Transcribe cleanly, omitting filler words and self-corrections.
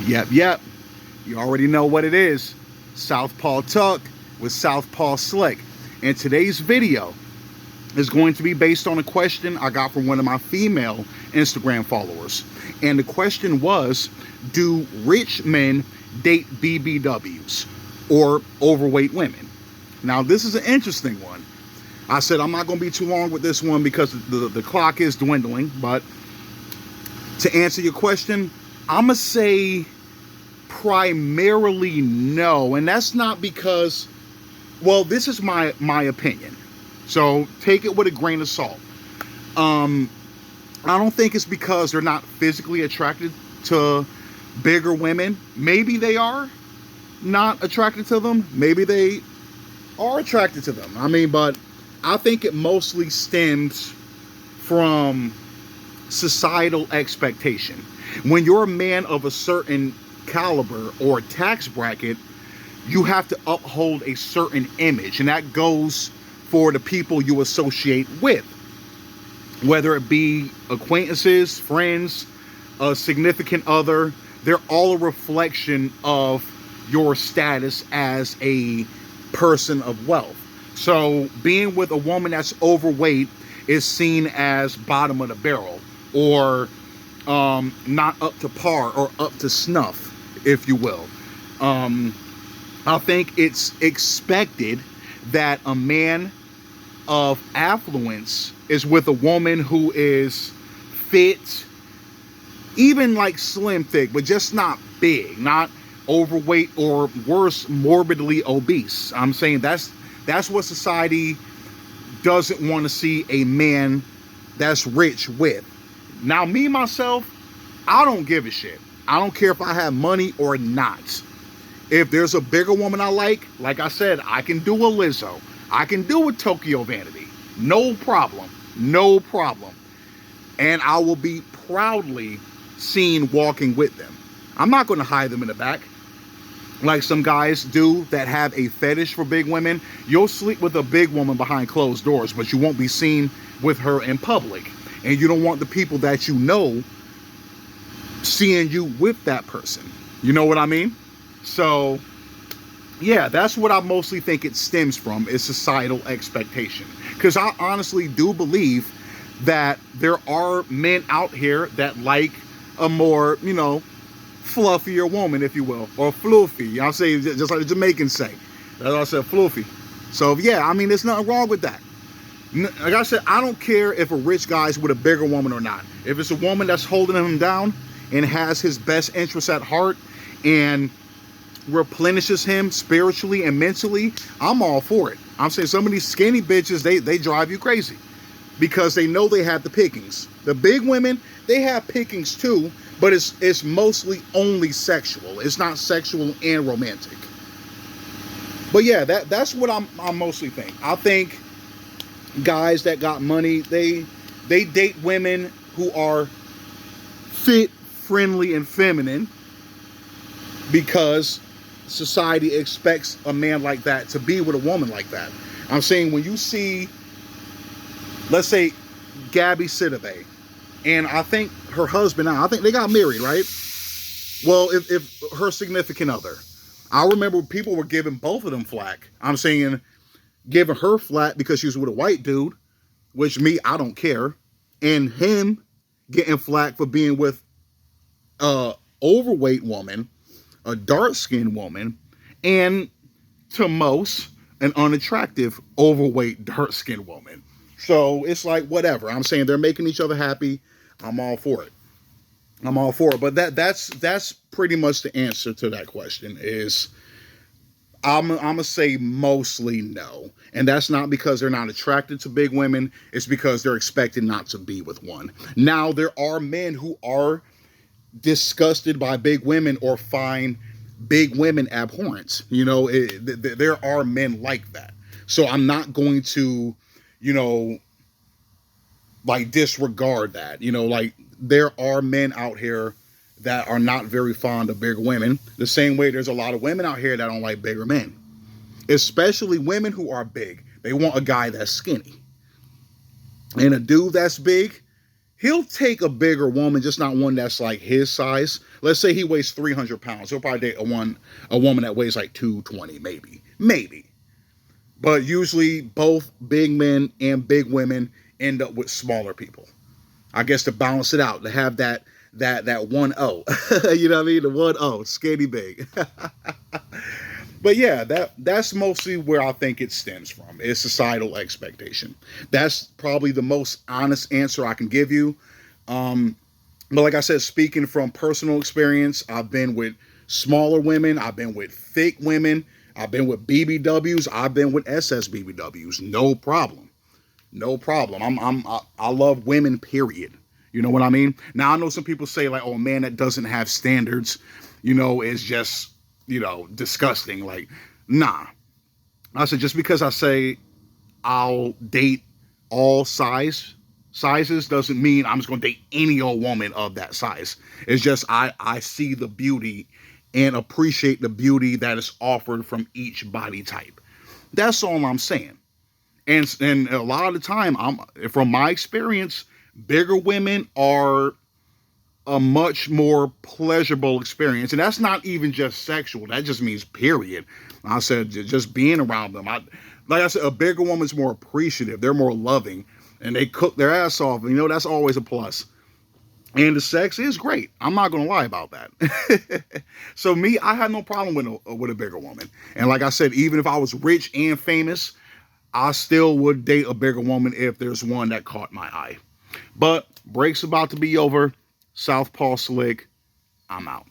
Yep. You already know what it is. Southpaw Tuck with Southpaw Slick. And today's video is going to be based on a question I got from one of my female Instagram followers. And the question was, do rich men date BBWs or overweight women? Now, this is an interesting one. I said I'm not going to be too long with this one because the clock is dwindling. But to answer your question, I'm going to say primarily no. And that's not because, well, this is my opinion. So take it with a grain of salt. I don't think it's because they're not physically attracted to bigger women. Maybe they are not attracted to them. Maybe they are attracted to them. But I think it mostly stems from societal expectation. When you're a man of a certain caliber or tax bracket, you have to uphold a certain image, and that goes for the people you associate with, whether it be acquaintances, friends, a significant other. They're all a reflection of your status as a person of wealth. So being with a woman that's overweight is seen as bottom of the barrel, or not up to par or up to snuff, if you will. I think it's expected that a man of affluence is with a woman who is fit, even like slim thick, but just not big, not overweight, or worse, morbidly obese. I'm saying that's what society doesn't want to see a man that's rich with. Now, me, myself, I don't give a shit. I don't care if I have money or not. If there's a bigger woman I like I said, I can do a Lizzo. I can do a Tokyo Vanity. No problem. No problem. And I will be proudly seen walking with them. I'm not going to hide them in the back like some guys do that have a fetish for big women. You'll sleep with a big woman behind closed doors, but you won't be seen with her in public. And you don't want the people that you know seeing you with that person. You know what I mean? So, yeah, that's what I mostly think it stems from, is societal expectation. Because I honestly do believe that there are men out here that like a more, fluffier woman, if you will, or floofy. I'll say just like the Jamaicans say. That's why I said floofy. So yeah, there's nothing wrong with that. Like I said, I don't care if a rich guy's with a bigger woman or not. If it's a woman that's holding him down and has his best interests at heart and replenishes him spiritually and mentally, I'm all for it. I'm saying some of these skinny bitches, they drive you crazy because they know they have the pickings. The big women, they have pickings too, but it's mostly only sexual. It's not sexual and romantic. But yeah, that's what I mostly think. I think guys that got money, they date women who are fit, friendly, and feminine because society expects a man like that to be with a woman like that. I'm saying when you see, let's say, Gabby Sidibe, and I think her husband, I think they got married, right? Well, if her significant other, I remember people were giving both of them flack. I'm saying giving her flack because she was with a white dude, which me, I don't care, and him getting flack for being with a overweight woman, a dark-skinned woman, and to most, an unattractive, overweight, dark-skinned woman. So it's like, whatever. I'm saying they're making each other happy. I'm all for it. I'm all for it. But that's pretty much the answer to that question is I'm going to say mostly no. And that's not because they're not attracted to big women. It's because they're expected not to be with one. Now, there are men who are disgusted by big women or find big women abhorrent. There are men like that. So I'm not going to, disregard that. There are men out here that are not very fond of bigger women. The same way there's a lot of women out here that don't like bigger men. Especially women who are big. They want a guy that's skinny. And a dude that's big, he'll take a bigger woman, just not one that's like his size. Let's say he weighs 300 pounds. He'll probably date a woman that weighs like 220, maybe. But usually both big men and big women end up with smaller people. I guess to balance it out, to have that 1-0. You know what I mean? The 1-0, skinny big. But yeah, that's mostly where I think it stems from. It's societal expectation. That's probably the most honest answer I can give you. But like I said, speaking from personal experience, I've been with smaller women, I've been with thick women, I've been with BBWs, I've been with BBWs. No problem. No problem. I love women, period. You know what I mean? Now I know some people say like, oh, man that doesn't have standards, is just, disgusting. Like, nah. I said, just because I say I'll date all sizes doesn't mean I'm just gonna date any old woman of that size. It's just I see the beauty and appreciate the beauty that is offered from each body type. That's all I'm saying. And a lot of the time, from my experience, bigger women are a much more pleasurable experience. And that's not even just sexual. That just means period. I said, just being around them. Like I said, a bigger woman's more appreciative. They're more loving. And they cook their ass off. That's always a plus. And the sex is great. I'm not going to lie about that. So me, I had no problem with a bigger woman. And like I said, even if I was rich and famous, I still would date a bigger woman if there's one that caught my eye. But break's about to be over. Southpaw Slick, I'm out.